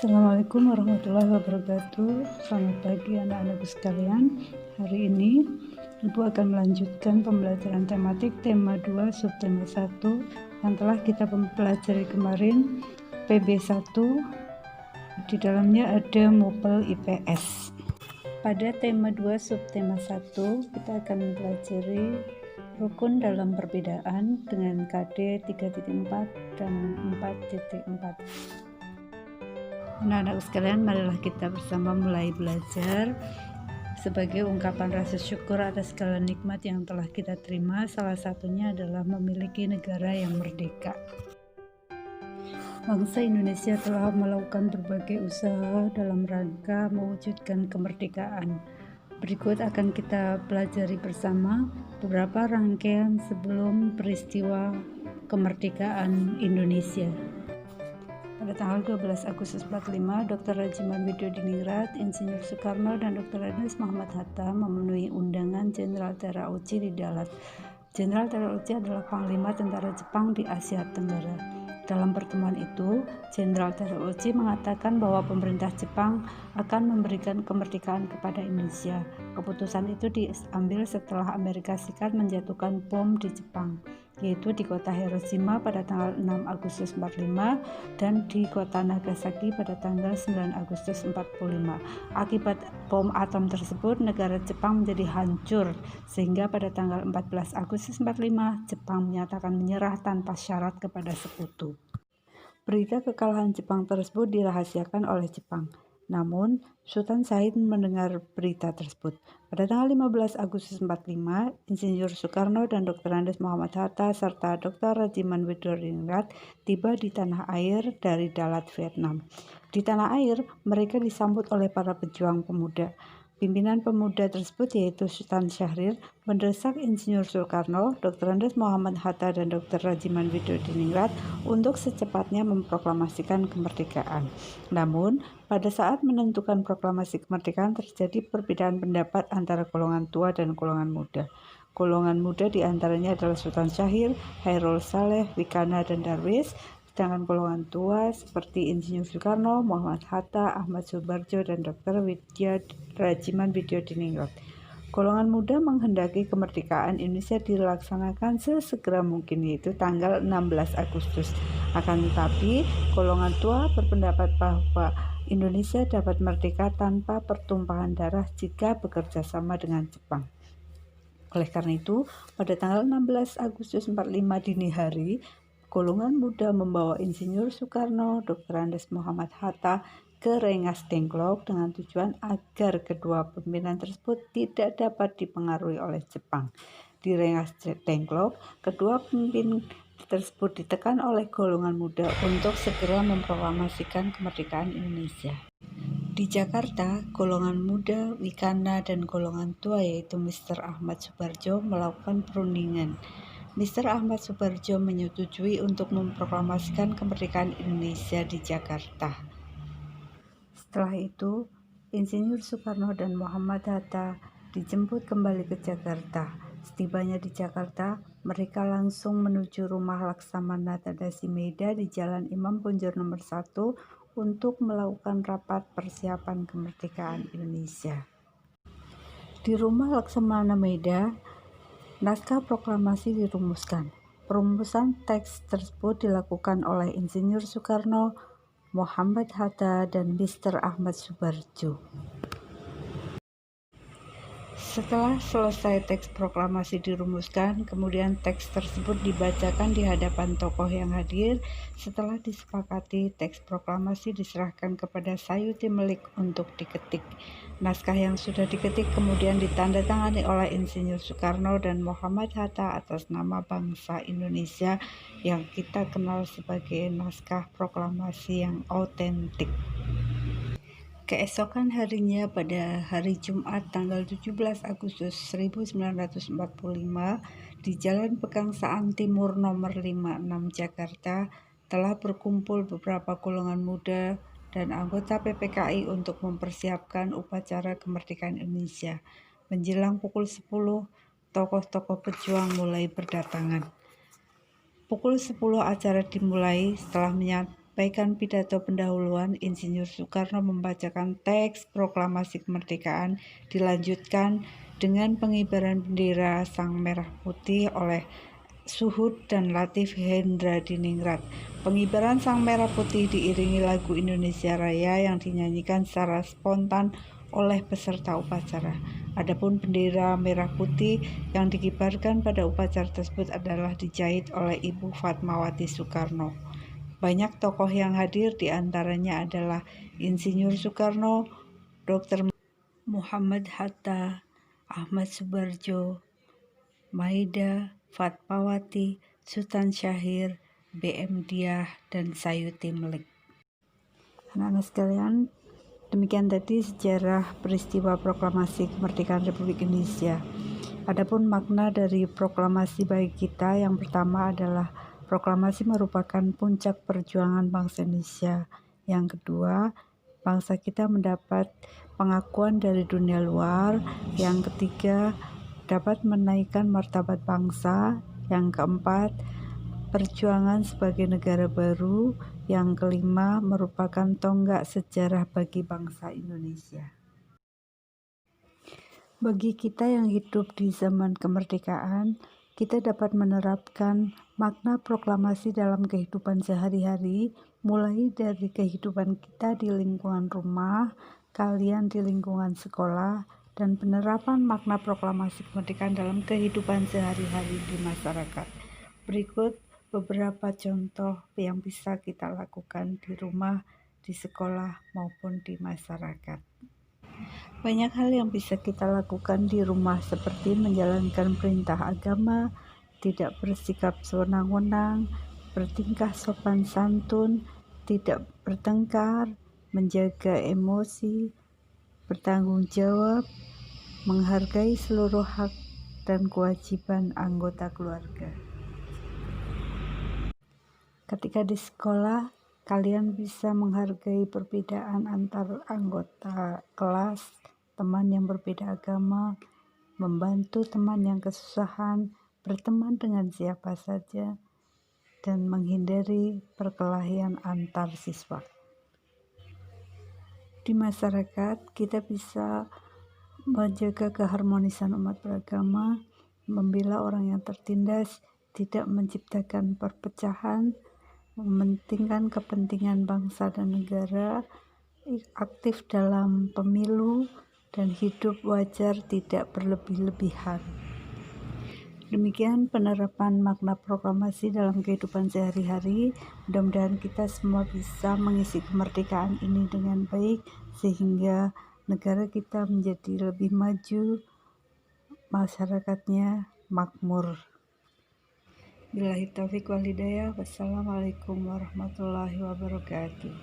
Assalamualaikum warahmatullahi wabarakatuh. Selamat pagi anak-anakku sekalian. Hari ini Ibu akan melanjutkan pembelajaran tematik tema 2 subtema 1 yang telah kita pelajari kemarin, PB1. Di dalamnya ada MUPEL IPS. Pada tema 2 subtema 1 kita akan mempelajari rukun dalam perbedaan dengan KD 3.4 dan 4.4. Anak-anak sekalian, marilah kita bersama mulai belajar. Sebagai ungkapan rasa syukur atas segala nikmat yang telah kita terima, salah satunya adalah memiliki negara yang merdeka. Bangsa Indonesia telah melakukan berbagai usaha dalam rangka mewujudkan kemerdekaan. Berikut akan kita pelajari bersama beberapa rangkaian sebelum peristiwa kemerdekaan Indonesia. Pada tanggal 12 Agustus 45, Dr. Rajiman Widyodiningrat, Insinyur Soekarno, dan Dr. Ernest Muhammad Hatta memenuhi undangan Jenderal Terauchi di Dalat. Jenderal Terauchi adalah Panglima Tentara Jepang di Asia Tenggara. Dalam pertemuan itu, Jenderal Terauchi mengatakan bahwa pemerintah Jepang akan memberikan kemerdekaan kepada Indonesia. Keputusan itu diambil setelah Amerika Serikat menjatuhkan bom di Jepang, yaitu di kota Hiroshima pada tanggal 6 Agustus 45 dan di kota Nagasaki pada tanggal 9 Agustus 45. Akibat bom atom tersebut, negara Jepang menjadi hancur, sehingga pada tanggal 14 Agustus 45, Jepang menyatakan menyerah tanpa syarat kepada sekutu. Berita kekalahan Jepang tersebut dirahasiakan oleh Jepang. Namun, Sultan Syahid mendengar berita tersebut. Pada tanggal 15 Agustus 45, Insinyur Soekarno dan Dr. Ernest Muhammad Hatta serta Dr. Rajiman Widyodiningrat tiba di tanah air dari Dalat, Vietnam. Di tanah air, mereka disambut oleh para pejuang pemuda. Pimpinan pemuda tersebut, yaitu Sultan Syahrir, mendesak Insinyur Soekarno, Dr. Ernest Muhammad Hatta, dan Dr. Rajiman Widyodiningrat untuk secepatnya memproklamasikan kemerdekaan. Namun, pada saat menentukan proklamasi kemerdekaan terjadi perbedaan pendapat antara golongan tua dan golongan muda. Golongan muda diantaranya adalah Sultan Syahrir, Hairul Saleh, Wikana, dan Darwis. Sedangkan golongan tua seperti Insinyur Soekarno, Muhammad Hatta, Ahmad Subarjo, dan Dr. Rajiman Widyodiningrat. Golongan muda menghendaki kemerdekaan Indonesia dilaksanakan sesegera mungkin, yaitu tanggal 16 Agustus. Akan tetapi, golongan tua berpendapat bahwa Indonesia dapat merdeka tanpa pertumpahan darah jika bekerja sama dengan Jepang. Oleh karena itu, pada tanggal 16 Agustus 45 dini hari, golongan muda membawa Insinyur Soekarno, Dr. Ernest Muhammad Hatta ke Rengas Dengklok dengan tujuan agar kedua pimpinan tersebut tidak dapat dipengaruhi oleh Jepang. Di Rengas Dengklok, kedua pemimpin tersebut ditekan oleh golongan muda untuk segera memproklamasikan kemerdekaan Indonesia. Di Jakarta, golongan muda, Wikana, dan golongan tua yaitu Mr. Ahmad Subarjo melakukan perundingan. Mr. Ahmad Subarjo menyetujui untuk memproklamasikan kemerdekaan Indonesia di Jakarta. Setelah itu, Insinyur Soekarno dan Muhammad Hatta dijemput kembali ke Jakarta. Setibanya di Jakarta, mereka langsung menuju rumah Laksamana Tadasi Meida di Jalan Imam Bonjol nomor 1 untuk melakukan rapat persiapan kemerdekaan Indonesia. Di rumah Laksamana Meida, naskah proklamasi dirumuskan. Perumusan teks tersebut dilakukan oleh Insinyur Soekarno, Muhammad Hatta, dan Mr. Ahmad Subarjo. Setelah selesai teks proklamasi dirumuskan, kemudian teks tersebut dibacakan di hadapan tokoh yang hadir. Setelah disepakati, teks proklamasi diserahkan kepada Sayuti Melik untuk diketik. Naskah yang sudah diketik kemudian ditandatangani oleh Insinyur Soekarno dan Muhammad Hatta atas nama bangsa Indonesia yang kita kenal sebagai naskah proklamasi yang autentik. Keesokan harinya, pada hari Jumat tanggal 17 Agustus 1945, di Jalan Pegangsaan Timur nomor 56 Jakarta, telah berkumpul beberapa golongan muda dan anggota PPKI untuk mempersiapkan upacara kemerdekaan Indonesia. Menjelang pukul 10, tokoh-tokoh pejuang mulai berdatangan. Pukul 10 acara dimulai setelah menyampaikan pidato pendahuluan, Insinyur Soekarno membacakan teks proklamasi kemerdekaan, dilanjutkan dengan pengibaran bendera Sang Merah Putih oleh Suhud dan Latif Hendradiningrat. Pengibaran Sang Merah Putih diiringi lagu Indonesia Raya yang dinyanyikan secara spontan oleh peserta upacara. Adapun bendera merah putih yang dikibarkan pada upacara tersebut adalah dijahit oleh Ibu Fatmawati Soekarno. Banyak tokoh yang hadir, diantaranya adalah Insinyur Soekarno, Dr. Muhammad Hatta, Ahmad Subarjo, Maida, Fatmawati, Sultan Syahir, BM Diah, dan Sayuti Melik. Anak-anak sekalian, demikian tadi sejarah peristiwa proklamasi kemerdekaan Republik Indonesia. Adapun makna dari proklamasi bagi kita, yang pertama adalah proklamasi merupakan puncak perjuangan bangsa Indonesia. Yang kedua, bangsa kita mendapat pengakuan dari dunia luar. Yang ketiga, dapat menaikkan martabat bangsa. Yang keempat, perjuangan sebagai negara baru. Yang kelima, merupakan tonggak sejarah bagi bangsa Indonesia. Bagi kita yang hidup di zaman kemerdekaan, kita dapat menerapkan makna proklamasi dalam kehidupan sehari-hari, mulai dari kehidupan kita di lingkungan rumah, kalian di lingkungan sekolah, dan penerapan makna proklamasi kemerdekaan dalam kehidupan sehari-hari di masyarakat. Berikut beberapa contoh yang bisa kita lakukan di rumah, di sekolah, maupun di masyarakat. Banyak hal yang bisa kita lakukan di rumah, seperti menjalankan perintah agama, tidak bersikap sewenang-wenang, bertingkah sopan santun, tidak bertengkar, menjaga emosi, bertanggung jawab, menghargai seluruh hak dan kewajiban anggota keluarga. Ketika di sekolah, kalian bisa menghargai perbedaan antar anggota kelas, teman yang berbeda agama, membantu teman yang kesusahan, berteman dengan siapa saja, dan menghindari perkelahian antar siswa. Di masyarakat, kita bisa menjaga keharmonisan umat beragama, membela orang yang tertindas, tidak menciptakan perpecahan, mementingkan kepentingan bangsa dan negara, aktif dalam pemilu, dan hidup wajar tidak berlebih-lebihan. Demikian penerapan makna proklamasi dalam kehidupan sehari-hari. Mudah-mudahan kita semua bisa mengisi kemerdekaan ini dengan baik, sehingga negara kita menjadi lebih maju, masyarakatnya makmur. Billahi taufiq wal hidayah. Wassalamualaikum warahmatullahi wabarakatuh.